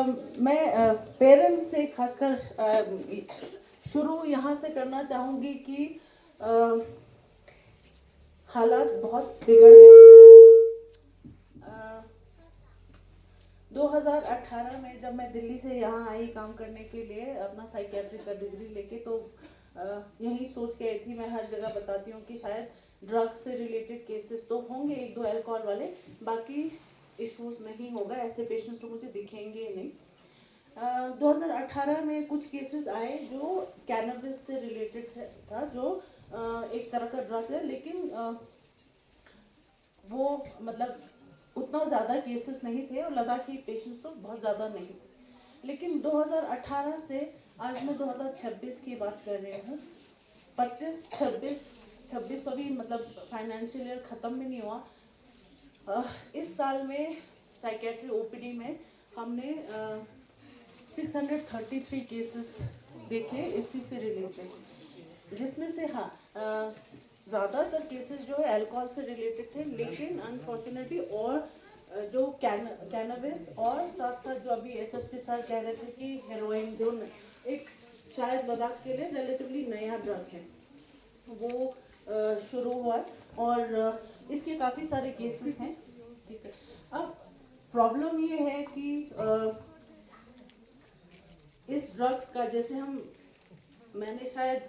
मैं पेरेंट्स से खासकर शुरू यहाँ से करना चाहूँगी कि हालात बहुत बिगड़ गए। 2018 में जब मैं दिल्ली से यहाँ आई काम करने के लिए अपना साइकियाट्री का डिग्री लेके, तो यही सोच के आई थी। मैं हर जगह बताती हूँ कि शायद ड्रग्स से रिलेटेड केसेस तो होंगे, एक दो अल्कोहल वाले, बाकी इश्यूज नहीं होगा, ऐसे पेशेंट्स तो मुझे दिखेंगे ही नहीं। 2018 में कुछ केसेस आए जो कैनबिस से रिलेटेड था, जो एक तरह का ड्रग है, लेकिन वो मतलब उतना ज़्यादा केसेस नहीं थे और लद्दाखी पेशेंट्स तो बहुत ज़्यादा नहीं थे। लेकिन 2018 से आज मैं 2026 की बात कर रही हूँ, 26 तो अभी मतलब फाइनेंशियल ईयर ख़त्म भी नहीं हुआ। इस साल में साइकेट्री ओपीडी में हमने 633 केसेस देखे इसी से रिलेटेड, जिसमें से हाँ ज़्यादातर केसेस जो है अल्कोहल से रिलेटेड थे, लेकिन अनफॉर्चुनेटली और जो कैनबिस और साथ साथ जो अभी एसएसपी सर कह रहे थे कि हेरोइन, जो एक शायद लद्दाख के लिए रिलेटिवली नया ड्रग है, वो शुरू हुआ और इसके काफ़ी सारे केसेस हैं। ठीक है, अब प्रॉब्लम ये है कि इस ड्रग्स का जैसे मैंने शायद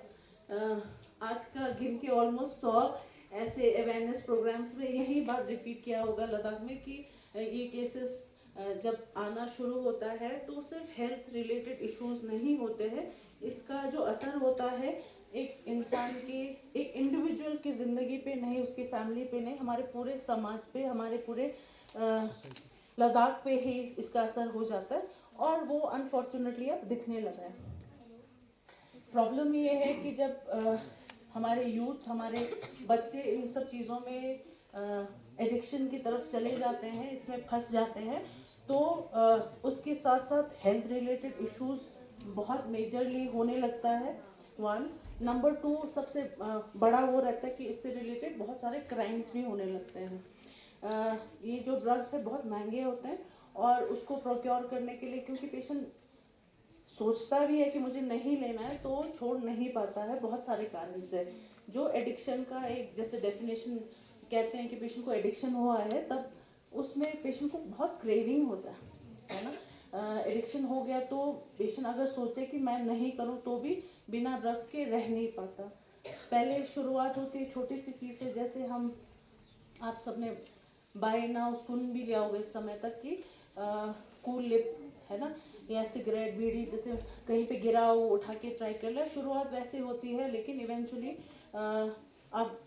आज का गिन के ऑलमोस्ट 100 ऐसे अवेयरनेस प्रोग्राम्स में यही बात रिपीट किया होगा लद्दाख में कि ये केसेस जब आना शुरू होता है तो सिर्फ हेल्थ रिलेटेड इश्यूज नहीं होते हैं, इसका जो असर होता है एक इंसान की, एक इंडिविजुअल की ज़िंदगी पे नहीं, उसकी फैमिली पे नहीं, हमारे पूरे समाज पे, हमारे पूरे लद्दाख पे ही इसका असर हो जाता है और वो अनफॉर्चुनेटली अब दिखने लगा है। प्रॉब्लम ये है कि जब हमारे यूथ, हमारे बच्चे इन सब चीज़ों में एडिक्शन की तरफ चले जाते हैं, इसमें फंस जाते हैं, तो उसके साथ साथ हेल्थ रिलेटेड इश्यूज बहुत मेजरली होने लगता है। 1 नंबर 2 सबसे बड़ा वो रहता है कि इससे रिलेटेड बहुत सारे क्राइम्स भी होने लगते हैं। ये जो ड्रग्स है बहुत महंगे होते हैं और उसको प्रोक्योर करने के लिए, क्योंकि पेशेंट सोचता भी है कि मुझे नहीं लेना है तो छोड़ नहीं पाता है, बहुत सारे कारण से। जो एडिक्शन का एक जैसे डेफिनेशन कहते हैं कि पेशेंट को एडिक्शन हुआ है, तब उसमें पेशेंट को बहुत क्रेविंग होता है ना। एडिक्शन हो गया तो पेशेंट अगर सोचे कि मैं नहीं करूं तो भी बिना ड्रग्स के रह नहीं पाता। पहले शुरुआत होती है छोटी सी चीज़ से, जैसे आप सबने बाय नाउ सुन भी लिया होगा इस समय तक कि कूल लिप है ना, या सिगरेट, बीड़ी, जैसे कहीं पे गिरा हो उठा के ट्राई कर ले। शुरुआत वैसे होती है, लेकिन इवेंचुअली अब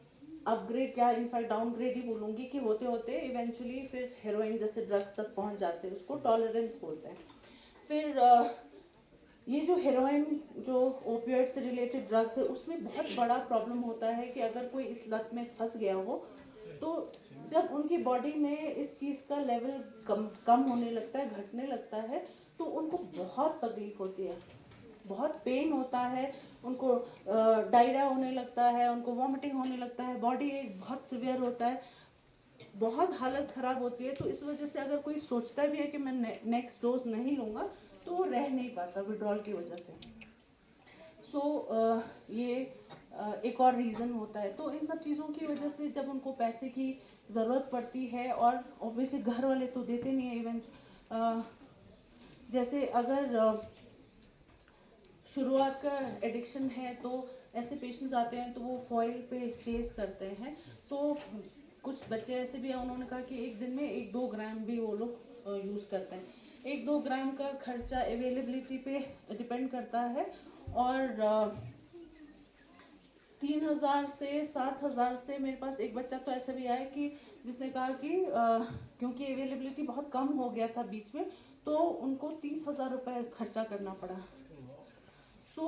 अपग्रेड, क्या इनफैक्ट डाउनग्रेड ही बोलूँगी, कि होते होते इवेंचुअली फिर हेरोइन जैसे ड्रग्स तक पहुंच जाते हैं, उसको टॉलरेंस बोलते हैं। फिर ये जो हेरोइन, जो ओपियोइड से रिलेटेड ड्रग्स है, उसमें बहुत बड़ा प्रॉब्लम होता है कि अगर कोई इस लत में फंस गया हो तो जब उनकी बॉडी में इस चीज़ का लेवल कम होने लगता है, घटने लगता है, तो उनको बहुत तकलीफ होती है, बहुत पेन होता है, उनको डायरिया होने लगता है, उनको वॉमिटिंग होने लगता है, बॉडी एक बहुत सीवियर होता है, बहुत हालत ख़राब होती है। तो इस वजह से अगर कोई सोचता भी है कि मैं नेक्स्ट डोज नहीं लूँगा तो वो रह नहीं पाता विड्रॉल की वजह से। ये एक और रीज़न होता है। तो इन सब चीज़ों की वजह से जब उनको पैसे की ज़रूरत पड़ती है, और ऑब्वियसली घर वाले तो देते नहीं है, इवन जैसे अगर शुरुआत का एडिक्शन है तो ऐसे पेशेंट्स आते हैं तो वो फॉइल पे चेस करते हैं। तो कुछ बच्चे ऐसे भी हैं, उन्होंने कहा कि एक दिन में 1-2 ग्राम भी वो लोग यूज़ करते हैं। 1-2 ग्राम का खर्चा अवेलेबिलिटी पे डिपेंड करता है, और 3,000 से 7,000 से, मेरे पास एक बच्चा तो ऐसा भी आया कि जिसने कहा कि क्योंकि अवेलेबिलिटी बहुत कम हो गया था बीच में, तो उनको 30,000 रुपये खर्चा करना पड़ा।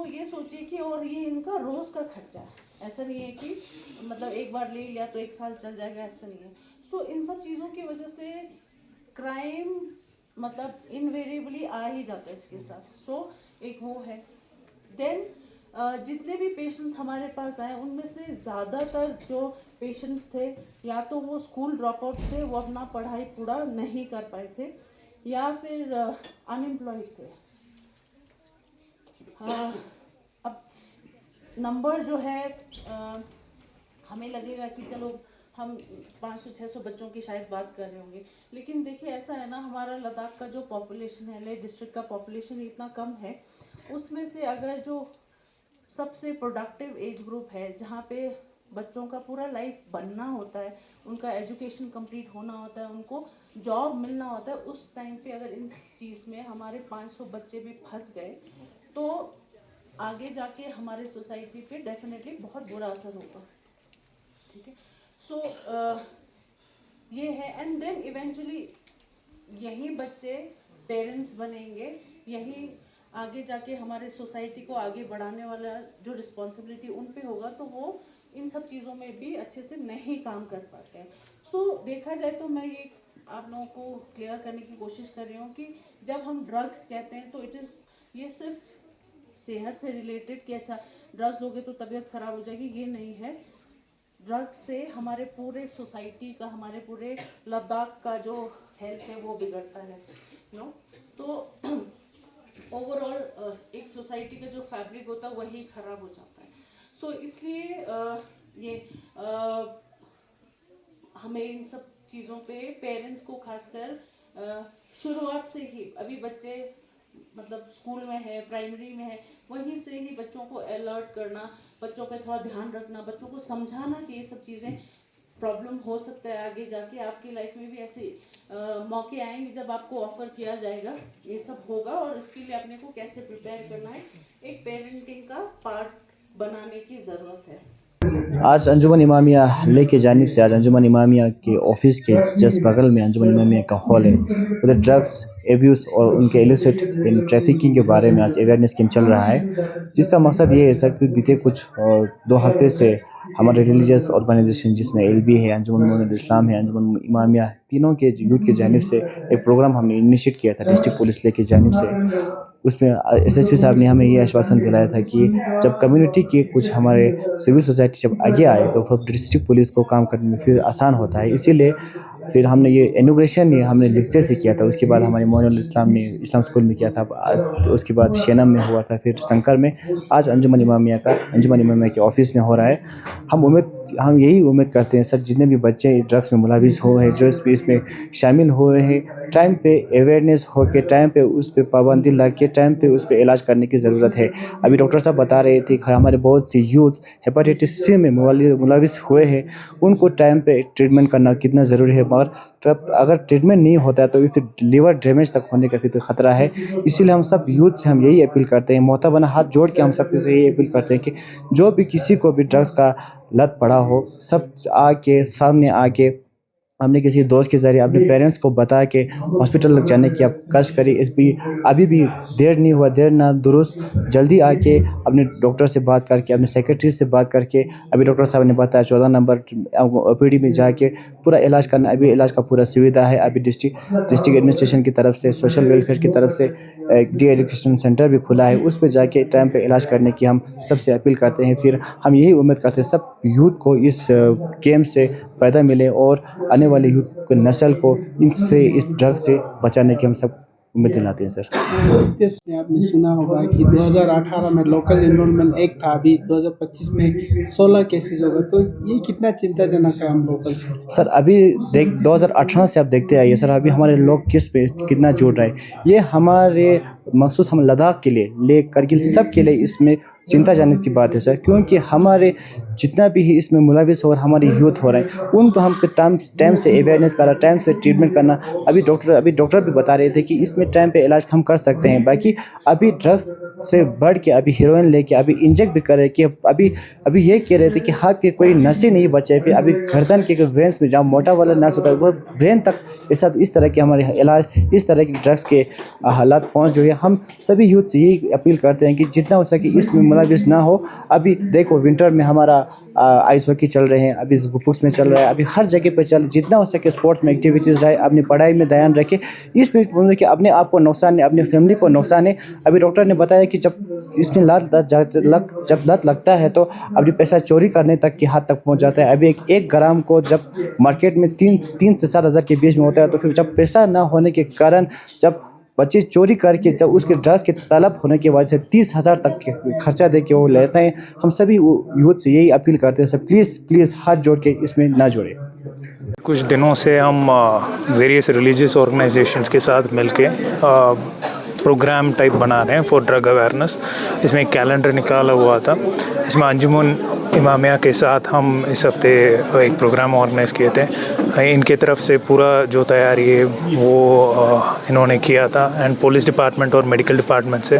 ये सोचिए कि, और ये इनका रोज़ का खर्चा है, ऐसा नहीं है कि मतलब एक बार ले लिया तो 1 साल चल जाएगा, ऐसा नहीं है। इन सब चीज़ों की वजह से क्राइम मतलब इनवेरिएबली आ ही जाता है इसके साथ। एक वो है। देन जितने भी पेशेंट्स हमारे पास आए उनमें से ज़्यादातर जो पेशेंट्स थे, या तो वो स्कूल ड्रॉप आउट्स थे, वो अपना पढ़ाई पूरा नहीं कर पाए थे, या फिर अनएम्प्लॉयड थे। अब नंबर जो है हमें लगेगा कि चलो हम 500-600 बच्चों की शायद बात कर रहे होंगे, लेकिन देखिए ऐसा है ना, हमारा लद्दाख का जो पॉपुलेशन है, लेह डिस्ट्रिक्ट का पॉपुलेशन इतना कम है, उसमें से अगर जो सबसे प्रोडक्टिव एज ग्रुप है, जहाँ पे बच्चों का पूरा लाइफ बनना होता है, उनका एजुकेशन कंप्लीट होना होता है, उनको जॉब मिलना होता है, उस टाइम पे अगर इस चीज़ में हमारे 500 बच्चे भी फंस गए तो आगे जाके हमारे सोसाइटी पे डेफिनेटली बहुत बुरा असर होगा। ठीक है, सो ये है। एंड देन इवेंचुअली यही बच्चे पेरेंट्स बनेंगे, यही आगे जाके हमारे सोसाइटी को आगे बढ़ाने वाला जो रिस्पॉन्सिबिलिटी उन पे होगा, तो वो इन सब चीज़ों में भी अच्छे से नहीं काम कर पाते हैं। सो देखा जाए तो मैं ये आप लोगों को क्लियर करने की कोशिश कर रही हूँ कि जब हम ड्रग्स कहते हैं तो ये सिर्फ सेहत से रिलेटेड कि अच्छा ड्रग्स लोगे तो तबीयत खराब हो जाएगी, ये नहीं है। ड्रग्स से हमारे पूरे सोसाइटी का, हमारे पूरे लद्दाख का जो हेल्थ है वो बिगड़ता है, नो। तो ओवरऑल एक सोसाइटी का जो फैब्रिक होता है वही खराब हो जाता है। सो इसलिए ये हमें इन सब चीज़ों पे पेरेंट्स को खासकर शुरुआत से ही, अभी बच्चे मतलब स्कूल में है, प्राइमरी में है, वहीं से ही बच्चों को अलर्ट करना, बच्चों पे थोड़ा ध्यान रखना, बच्चों को समझाना कि ये सब चीज़ें प्रॉब्लम हो सकता है आगे जाके आपकी लाइफ में भी ऐसे मौके आएंगे जब आपको ऑफर किया जाएगा, ये सब होगा और इसके लिए अपने को कैसे प्रिपेयर करना है, एक पेरेंटिंग का पार्ट बनाने की ज़रूरत है। आज अंजुमन इमामिया लेह की जानिब से आज अंजुमन इमामिया के ऑफिस के जस्ट बगल में अंजुमन इमामिया का हॉल है, उधर ड्रग्स एब्यूज़ और उनके इलिसिट ट्रैफिकिंग के बारे में आज अवेयरनेस स्कीम चल रहा है, जिसका मकसद ये है सर कि बीते कुछ 2 हफ्ते से हमारे रिलीजियस ऑर्गेनाइजेशन जिसमें एलबी है, अंजुमन मोमिनीन इस्लाम है, अंजुमन इमामिया, तीनों के यूथ की जानिब से एक प्रोग्राम हमने इनिशिएट किया था डिस्ट्रिक्ट पुलिस लेह की जानिब से। उसमें एसएसपी साहब ने हमें ये आश्वासन दिलाया था कि जब कम्युनिटी के कुछ हमारे सिविल सोसाइटी जब आगे आए तो फिर डिस्ट्रिक्ट पुलिस को काम करने में फिर आसान होता है। इसीलिए फिर हमने ये इनॉग्रेशन हमने लेक्चर से किया था, उसके बाद हमारे मोमिनुल इस्लाम ने इस्लाम स्कूल में किया था, उसके बाद शेनम में हुआ था, फिर शंकर में, आज अंजुमन इमामिया के ऑफिस में हो रहा है। हम यही उम्मीद करते हैं सर, जितने भी बच्चे ड्रग्स में मुलविस हो हैं, जो इसमें शामिल हो रहे हैं, टाइम पे अवेयरनेस हो के, टाइम पे उस पर पाबंदी लग के, टाइम पे उस पर इलाज करने की ज़रूरत है। अभी डॉक्टर साहब बता रहे थे कि हमारे बहुत से यूथ हेपेटाइटिस सी में मुलविस हुए हैं, उनको टाइम पे ट्रीटमेंट करना कितना ज़रूरी है, मगर तब अगर ट्रीटमेंट नहीं होता है तो फिर लीवर डैमेज तक होने का फिर तो ख़तरा है। इसीलिए हम सब यूथ से हम यही अपील करते हैं, मोहतबना हाथ जोड़ के हम सब से यही अपील करते हैं कि जो भी किसी को भी ड्रग्स का लत पड़ा हो, सब आके सामने आके हमने किसी दोस्त के ज़रिए अपने पेरेंट्स को बता के हॉस्पिटल तक जाने की आप कष्ट करिए। अभी भी देर नहीं हुआ, देर ना दुरुस्त, जल्दी आके अपने डॉक्टर से बात करके, अपने सेक्रेटरी से बात करके, अभी डॉक्टर साहब ने बताया 14 नंबर ओपीडी में जाके पूरा इलाज करना, अभी इलाज का पूरा सुविधा है। अभी डिस्ट्रिक्ट एडमिनिस्ट्रेशन की तरफ से, सोशल वेलफेयर की तरफ से डी एजुकेशन सेंटर भी खुला है, उस पर जाके टाइम पे इलाज करने की हम सबसे अपील करते हैं। फिर हम यही उम्मीद करते हैं सब यूथ को इस गेम से फ़ायदा मिले और आने वाले यूथ को, नस्ल को इस ड्रग से बचाने की हम सब उम्मीद दिलाते हैं सर। आपने सुना होगा कि 2018 में लोकल एनरोलमेंट एक्ट था, अभी 2025 में 16 केसेस हो गए, तो ये कितना चिंताजनक है हम लोकल से। सर अभी 2018 से आप देखते आइए सर, अभी हमारे लोग किस पे कितना जुड़ रहे हैं, ये हमारे मखसूस हम लद्दाख के लिए, लेह करगिल सब के लिए इसमें चिंताजनक की बात है सर, क्योंकि हमारे जितना भी इसमें मुलविस हो और हमारे यूथ हो रहे हैं, उनको हम टाइम से अवेयरनेस करना, टाइम से ट्रीटमेंट करना। अभी डॉक्टर भी बता रहे थे कि इसमें टाइम पे इलाज हम कर सकते हैं। बाकी अभी ड्रग्स से बढ़ के अभी हीरोइन लेके अभी इंजेक्ट भी कर रहे कि अभी ये कह रहे थे कि हाथ के कोई नसें नहीं बचे, फिर अभी गर्दन के वेंस में जहाँ मोटा वाला नस होता है वो ब्रेन तक इस तरह के हमारे इलाज, इस तरह की ड्रग्स के हालात पहुँच जो है। हम सभी यूथ से यही अपील करते हैं कि जितना हो सके इसमें मुलविस ना हो। अभी देखो विंटर में हमारा आइस हॉकी चल रहे हैं, अभी बुक्स में चल रहा है, अभी हर जगह पे चल, जितना हो सके स्पोर्ट्स में एक्टिविटीज़ है, अपनी पढ़ाई में ध्यान रखें। इसमें मतलब कि अपने आप को नुकसान है, अपनी फैमिली को नुकसान है। अभी डॉक्टर ने बताया कि जब इसमें जब लत लगता है तो अपनी पैसा चोरी करने तक की हद तक पहुंच जाता है। अभी एक ग्राम को जब मार्केट में 3 से 7 हज़ार के बीच में होता है, तो फिर जब पैसा ना होने के कारण जब बच्चे चोरी करके जब उसके ड्रग्स के तलब होने की वजह से 30,000 तक के खर्चा दे के वो लेते हैं। हम सभी यूथ से यही अपील करते हैं, सर प्लीज़ हाथ जोड़ के इसमें ना जोड़ें। कुछ दिनों से हम वेरियस रिलीजियस ऑर्गेनाइजेशंस के साथ मिलके प्रोग्राम टाइप बना रहे हैं फॉर ड्रग अवेयरनेस। इसमें एक कैलेंडर निकाला हुआ था, इसमें अंजुमन इमामिया के साथ हम इस हफ्ते एक प्रोग्राम ऑर्गेनाइज किए थे। इनके तरफ से पूरा जो तैयारी है वो इन्होंने किया था, एंड पुलिस डिपार्टमेंट और मेडिकल डिपार्टमेंट से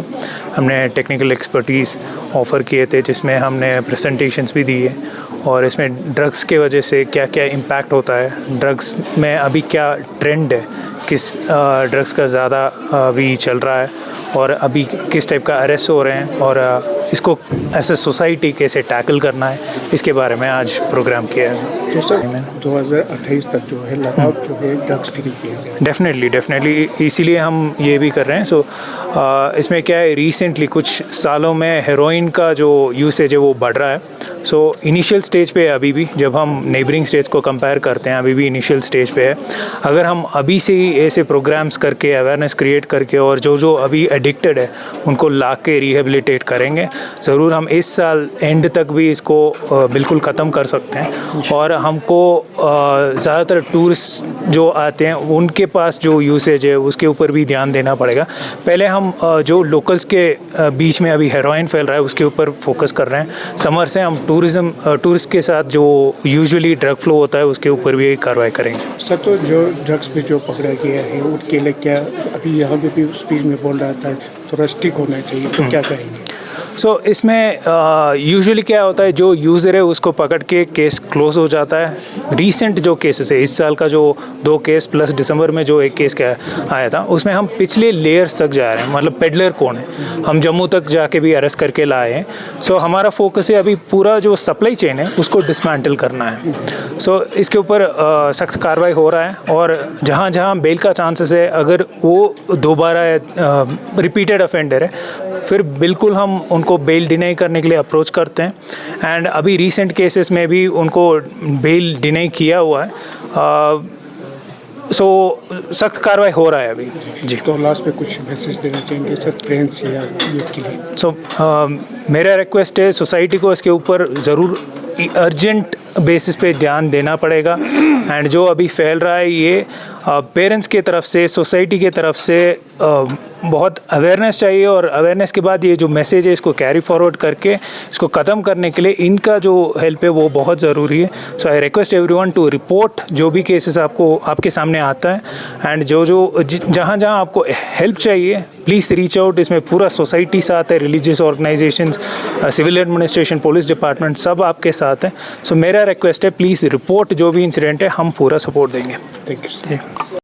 हमने टेक्निकल एक्सपर्टीज़ ऑफ़र किए थे, जिसमें हमने प्रेजेंटेशंस भी दी है। और इसमें ड्रग्स के वजह से क्या क्या इम्पैक्ट होता है, ड्रग्स में अभी क्या ट्रेंड है, किस ड्रग्स का ज़्यादा अभी चल रहा है, और अभी किस टाइप का अरेस्ट हो रहे हैं, और इसको ऐसे सोसाइटी कैसे टैकल करना है, इसके बारे में आज प्रोग्राम किया है। तो सर 2028 तक जो है लद्दाख जो है ड्रग्स फ्री किया जाए। डेफिनेटली इसीलिए हम ये भी कर रहे हैं। सो इसमें क्या है, रिसेंटली कुछ सालों में हेरोइन का जो यूसेज है वो बढ़ रहा है। सो इनिशियल स्टेज पे है अभी भी, जब हम नेबरिंग स्टेट्स को कंपेयर करते हैं अभी भी इनिशियल स्टेज पे है। अगर हम अभी से ही ऐसे प्रोग्राम्स करके अवेयरनेस क्रिएट करके और जो अभी एडिक्टेड है उनको ला के रिहेबिलिटेट करेंगे, ज़रूर हम इस साल एंड तक भी इसको बिल्कुल ख़त्म कर सकते हैं। और हमको ज़्यादातर टूरिस्ट जो आते हैं उनके पास जो यूसेज है उसके ऊपर भी ध्यान देना पड़ेगा। पहले हम जो लोकल्स के बीच में अभी हेरोइन फैल रहा है उसके ऊपर फोकस कर रहे हैं। समर से हम टूरिस्ट के साथ जो यूजुअली ड्रग फ्लो होता है उसके ऊपर भी कार्रवाई करेंगे। सर तो जो ड्रग्स पे जो पकड़ा गया है उसके लिए क्या अभी यहाँ पे भी स्पीच में बोल रहा था थोड़ा स्ट्रिक्ट होना चाहिए, तो क्या करेंगे? सो इसमें यूजुअली क्या होता है, जो यूज़र है उसको पकड़ के केस क्लोज हो जाता है। रीसेंट जो केसेस है, इस साल का जो 2 केस प्लस दिसंबर में जो एक केस आया था, उसमें हम पिछले लेयर्स तक जा रहे हैं। मतलब पेडलर कौन है, हम जम्मू तक जाके भी अरेस्ट करके लाए हैं। सो हमारा फोकस है अभी पूरा जो सप्लाई चेन है उसको डिसमेंटल करना है। सो इसके ऊपर सख्त कार्रवाई हो रहा है, और जहाँ जहाँ बेल का चांसेस है, अगर वो दोबारा रिपीटेड ऑफेंडर है, फिर बिल्कुल हम उनको बेल डिनाई करने के लिए अप्रोच करते हैं। एंड अभी रीसेंट केसेस में भी उनको बेल डिनाई किया हुआ है। सो सख्त कार्रवाई हो रहा है अभी जी। तो लास्ट पे कुछ मैसेज देना चाहेंगे सर फ्रेंड्स या यूथ के लिए? सो मेरा रिक्वेस्ट है, सोसाइटी को इसके ऊपर ज़रूर अर्जेंट बेसिस पे ध्यान देना पड़ेगा। एंड जो अभी फैल रहा है ये पेरेंट्स के तरफ से, सोसाइटी के तरफ से बहुत अवेयरनेस चाहिए, और अवेयरनेस के बाद ये जो मैसेज है इसको कैरी फॉरवर्ड करके इसको ख़त्म करने के लिए इनका जो हेल्प है वो बहुत ज़रूरी है। So I request everyone to report जो भी केसेस आपके सामने आता है, एंड जहाँ जहाँ आपको हेल्प चाहिए प्लीज़ रीच आउट। इसमें पूरा सोसाइटी साथ है, religious organisations, civil administration, police department, सब आपके साथ हैं। सो मेरा रिक्वेस्ट है प्लीज़ रिपोर्ट जो भी इंसिडेंट है, हम पूरा सपोर्ट देंगे। Thank you.